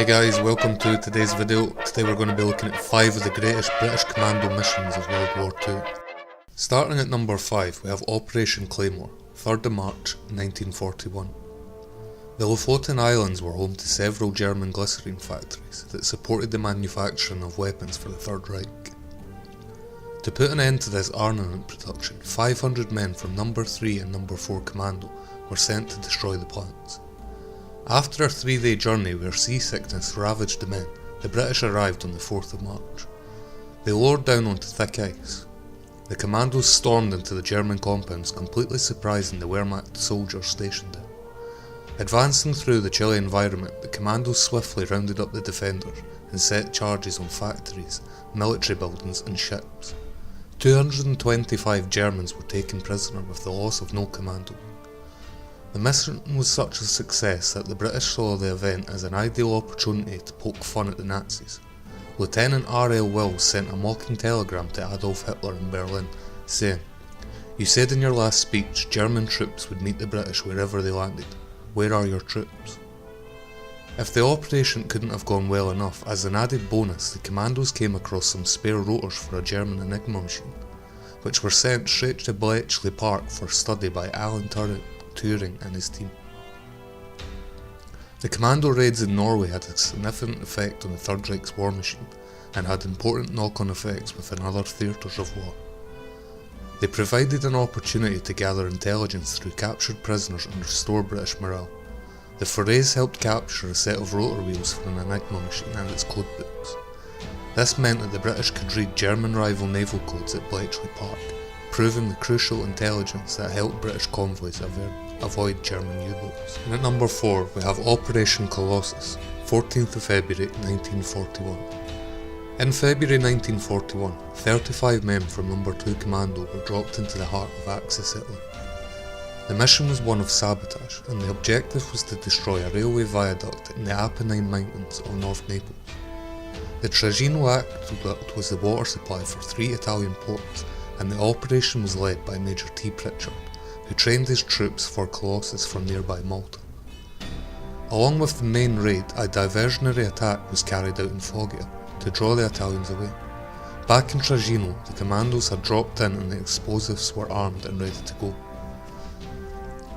Hey guys, welcome to today's video. Today we're going to be looking at 5 of the greatest British commando missions of World War II. Starting at number 5, we have Operation Claymore, 3rd of March 1941. The Lofoten Islands were home to several German glycerine factories that supported the manufacturing of weapons for the Third Reich. To put an end to this armament production, 500 men from number 3 and number 4 Commando were sent to destroy the plants. After a 3-day journey where seasickness ravaged the men, the British arrived on the 4th of March. They lowered down onto thick ice. The commandos stormed into the German compounds, completely surprising the Wehrmacht soldiers stationed there. Advancing through the chilly environment, the commandos swiftly rounded up the defenders and set charges on factories, military buildings and ships. 225 Germans were taken prisoner with the loss of no commando. The mission was such a success that the British saw the event as an ideal opportunity to poke fun at the Nazis. Lieutenant R.L. Wills sent a mocking telegram to Adolf Hitler in Berlin, saying, "You said in your last speech German troops would meet the British wherever they landed. Where are your troops?" If the operation couldn't have gone well enough, as an added bonus, the commandos came across some spare rotors for a German Enigma machine, which were sent straight to Bletchley Park for study by Alan Turing and his team. The commando raids in Norway had a significant effect on the Third Reich's war machine and had important knock-on effects within other theatres of war. They provided an opportunity to gather intelligence through captured prisoners and restore British morale. The forays helped capture a set of rotor wheels for an Enigma machine and its codebooks. This meant that the British could read German rival naval codes at Bletchley Park, proving the crucial intelligence that helped British convoys avoid German U-boats. And at number 4 we have Operation Colossus, 14th of February 1941. In February 1941, 35 men from number 2 Commando were dropped into the heart of Axis Italy. The mission was one of sabotage, and the objective was to destroy a railway viaduct in the Apennine Mountains of North Naples. The Trajano Aqueduct was the water supply for 3 Italian ports, and the operation was led by Major T. Pritchard, who trained his troops for Colossus from nearby Malta. Along with the main raid, a diversionary attack was carried out in Foggia to draw the Italians away. Back in Trajano, the commandos had dropped in and the explosives were armed and ready to go.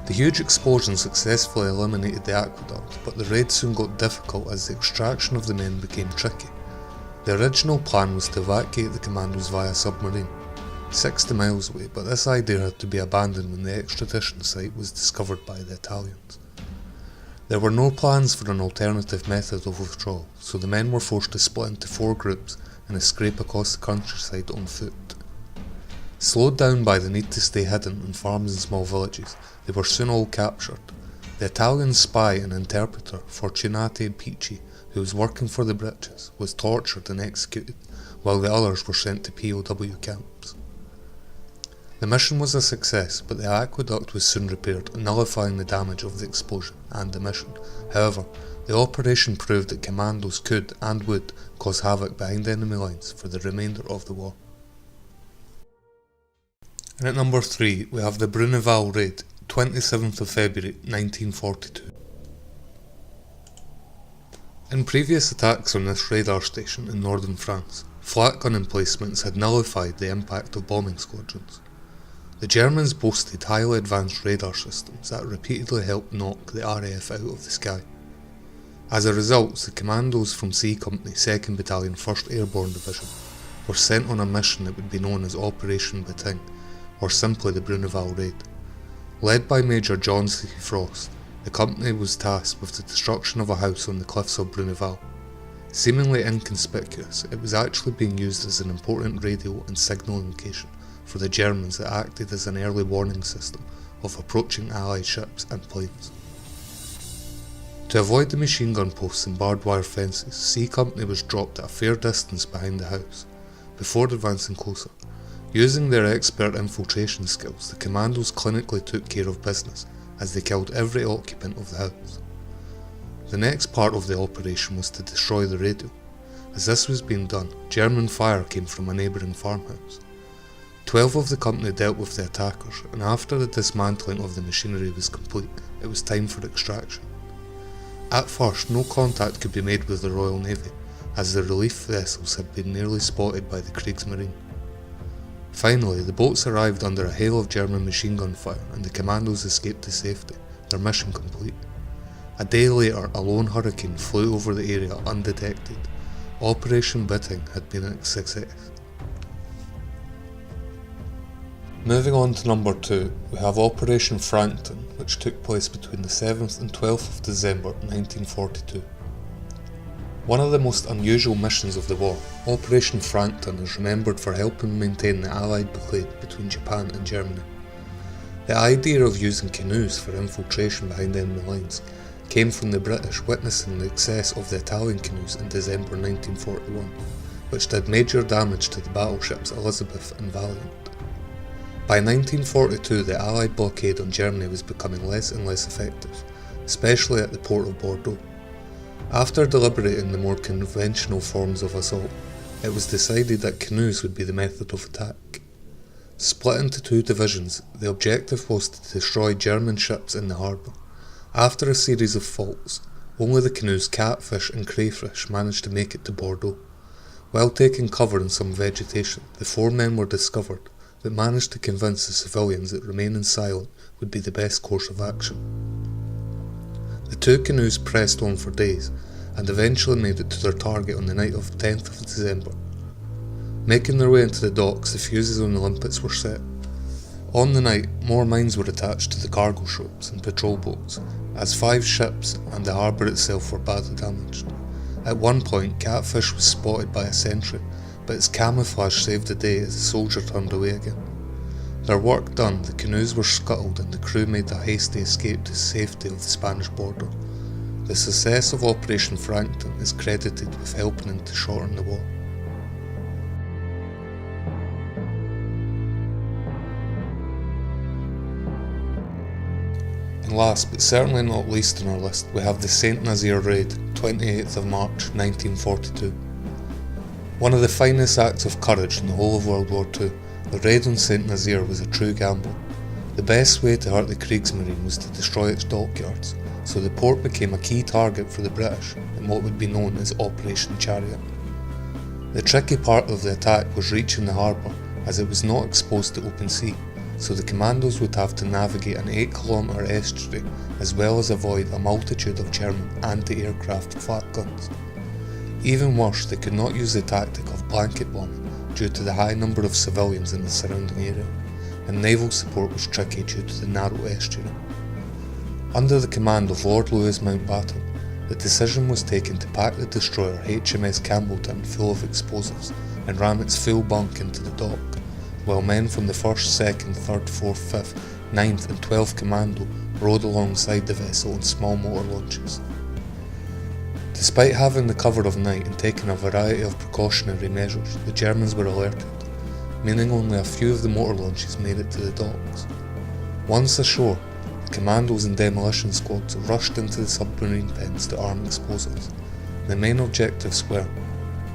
The huge explosion successfully eliminated the aqueduct, but the raid soon got difficult as the extraction of the men became tricky. The original plan was to evacuate the commandos via submarine, 60 miles away, but this idea had to be abandoned when the extradition site was discovered by the Italians. There were no plans for an alternative method of withdrawal, so the men were forced to split into 4 groups and escape across the countryside on foot. Slowed down by the need to stay hidden in farms and small villages, they were soon all captured. The Italian spy and interpreter Fortunati Picci, who was working for the British, was tortured and executed, while the others were sent to POW camps. The mission was a success, but the aqueduct was soon repaired, nullifying the damage of the explosion and the mission. However, the operation proved that commandos could and would cause havoc behind enemy lines for the remainder of the war. And at number 3 we have the Bruneval Raid, 27th of February 1942. In previous attacks on this radar station in northern France, flak gun emplacements had nullified the impact of bombing squadrons. The Germans boasted highly advanced radar systems that repeatedly helped knock the RAF out of the sky. As a result, the commandos from C Company 2nd Battalion 1st Airborne Division were sent on a mission that would be known as Operation Bating, or simply the Bruneval Raid. Led by Major John C. Frost, the company was tasked with the destruction of a house on the cliffs of Bruneval. Seemingly inconspicuous, it was actually being used as an important radio and signal location for the Germans that acted as an early warning system of approaching Allied ships and planes. To avoid the machine gun posts and barbed wire fences, C Company was dropped at a fair distance behind the house, before advancing closer. Using their expert infiltration skills, the commandos clinically took care of business as they killed every occupant of the house. The next part of the operation was to destroy the radio. As this was being done, German fire came from a neighbouring farmhouse. 12 of the company dealt with the attackers, and after the dismantling of the machinery was complete, it was time for extraction. At first, no contact could be made with the Royal Navy, as the relief vessels had been nearly spotted by the Kriegsmarine. Finally, the boats arrived under a hail of German machine gun fire and the commandos escaped to safety, their mission complete. A day later, a lone hurricane flew over the area undetected. Operation Bitting had been a success. Moving on to number 2, we have Operation Frankton, which took place between the 7th and 12th of December 1942. One of the most unusual missions of the war, Operation Frankton is remembered for helping maintain the Allied blockade between Japan and Germany. The idea of using canoes for infiltration behind enemy lines came from the British witnessing the excess of the Italian canoes in December 1941, which did major damage to the battleships Elizabeth and Valiant. By 1942, the Allied blockade on Germany was becoming less and less effective, especially at the port of Bordeaux. After deliberating the more conventional forms of assault, it was decided that canoes would be the method of attack. Split into 2 divisions, the objective was to destroy German ships in the harbour. After a series of faults, only the canoes Catfish and Crayfish managed to make it to Bordeaux. While taking cover in some vegetation, the 4 men were discovered, but managed to convince the civilians that remaining silent would be the best course of action. The 2 canoes pressed on for days, and eventually made it to their target on the night of 10th of December. Making their way into the docks, the fuses on the limpets were set. On the night, more mines were attached to the cargo ships and patrol boats, as 5 ships and the harbour itself were badly damaged. At one point, Catfish was spotted by a sentry, but its camouflage saved the day as the soldier turned away again. Their work done, the canoes were scuttled and the crew made a hasty escape to safety of the Spanish border. The success of Operation Frankton is credited with helping to shorten the war. And last, but certainly not least on our list, we have the Saint Nazaire Raid, 28th of March 1942. One of the finest acts of courage in the whole of World War II, the raid on Saint Nazaire was a true gamble. The best way to hurt the Kriegsmarine was to destroy its dockyards, so the port became a key target for the British in what would be known as Operation Chariot. The tricky part of the attack was reaching the harbour, as it was not exposed to open sea, so the commandos would have to navigate an 8-kilometre estuary as well as avoid a multitude of German anti-aircraft flak guns. Even worse, they could not use the tactic of blanket bombing due to the high number of civilians in the surrounding area, and naval support was tricky due to the narrow estuary. Under the command of Lord Louis Mountbatten, the decision was taken to pack the destroyer HMS Campbelltown full of explosives and ram its full bunk into the dock, while men from the 1st, 2nd, 3rd, 4th, 5th, 9th and 12th Commando rowed alongside the vessel in small motor launches. Despite having the cover of night and taking a variety of precautionary measures, the Germans were alerted, meaning only a few of the motor launches made it to the docks. Once ashore, the commandos and demolition squads rushed into the submarine pens to arm explosives. The main objectives were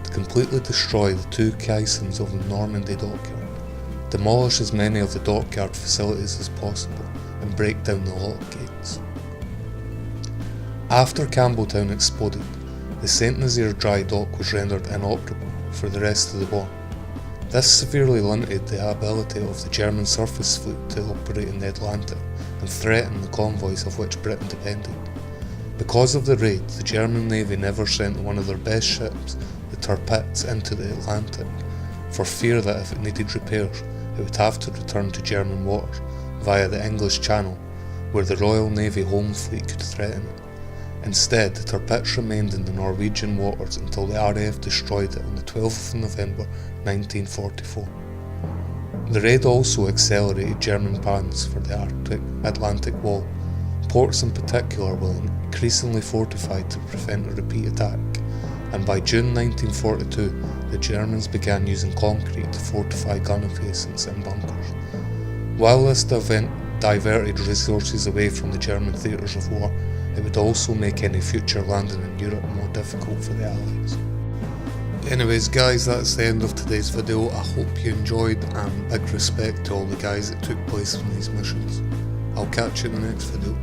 to completely destroy the 2 caissons of the Normandy dockyard, demolish as many of the dockyard facilities as possible, and break down the lock gates. After Campbelltown exploded, the Saint Nazaire dry dock was rendered inoperable for the rest of the war. This severely limited the ability of the German surface fleet to operate in the Atlantic and threaten the convoys of which Britain depended. Because of the raid, the German Navy never sent one of their best ships, the Tirpitz, into the Atlantic, for fear that if it needed repairs, it would have to return to German waters via the English Channel, where the Royal Navy Home Fleet could threaten it. Instead, the Tirpitz remained in the Norwegian waters until the RAF destroyed it on the 12th of November 1944. The raid also accelerated German plans for the Atlantic Wall. Ports in particular were increasingly fortified to prevent a repeat attack, and by June 1942 the Germans began using concrete to fortify gun emplacements and bunkers. While this event diverted resources away from the German theatres of war, it would also make any future landing in Europe more difficult for the Allies. Anyways guys, that's the end of today's video. I hope you enjoyed, and big respect to all the guys that took place in these missions. I'll catch you in the next video.